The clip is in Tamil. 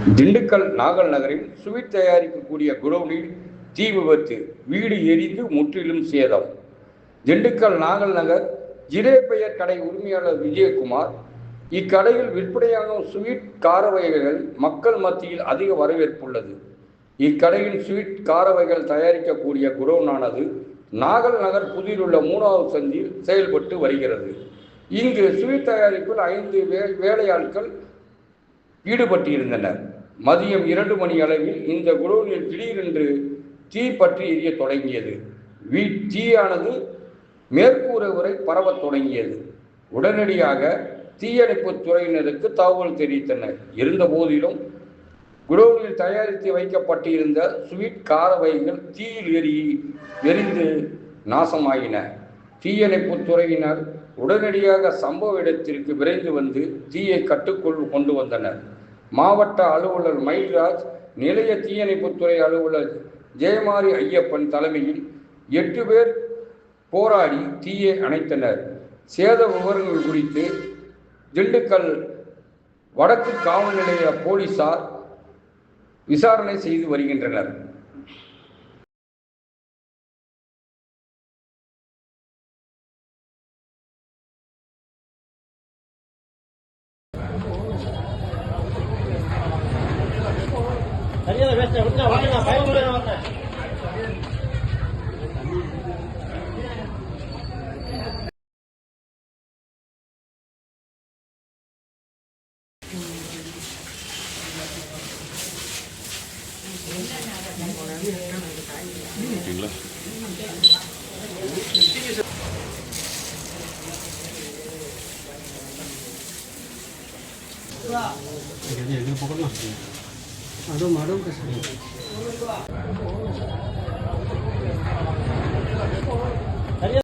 திண்டுக்கல் நாகல் நகரில் ஸ்வீட் தயாரிக்கக்கூடிய குடோனில் தீ விபத்து, வீடு எரிந்து முற்றிலும் சேதம். திண்டுக்கல் நாகல் நகர் ஜிலேபையர் கடை உரிமையாளர் விஜயகுமார், இக்கடையில் விற்பனையாகும் ஸ்வீட் கார வகைகள் மக்கள் மத்தியில் அதிக வரவேற்புள்ளது. இக்கடையில் ஸ்வீட் கார வகைகள் தயாரிக்கக்கூடிய குடோனானது நாகல் நகர் புதியில் உள்ள 3வது சந்தியில் செயல்பட்டு வருகிறது. இங்கு ஸ்வீட் தயாரிப்பில் 5 வேலையாட்கள் ஈடுபட்டிருந்தனர். மதியம் 2 மணி அளவில் இந்த குடோனில் திடீரென்று தீ பற்றி எரிய தொடங்கியது. தீயானது மேற்கூரை வரை பரவத் தொடங்கியது. உடனடியாக தீயணைப்பு துறையினருக்கு தகவல் தெரிவித்தனர். இருந்த போதிலும் குடோனில் தயாரித்து வைக்கப்பட்டிருந்த ஸ்வீட் கார வகைகள் தீயில் எரிந்து நாசமாயின. தீயணைப்பு துறையினர் உடனடியாக சம்பவ இடத்திற்கு விரைந்து வந்து தீயை கட்டுக்குள் கொண்டு வந்தனர். மாவட்ட அலுவலர் மயில்ராஜ், நிலைய தீயணைப்புத்துறை அலுவலர் ஜெயமாரி ஐயப்பன் தலைமையில் 8 பேர் போராடி தீயை அணைத்தனர். சேத விவரங்கள் குறித்து திண்டுக்கல் வடக்கு காவல் நிலைய போலீசார் விசாரணை செய்து வருகின்றனர். Jadi pokoknya, ada madam kesini.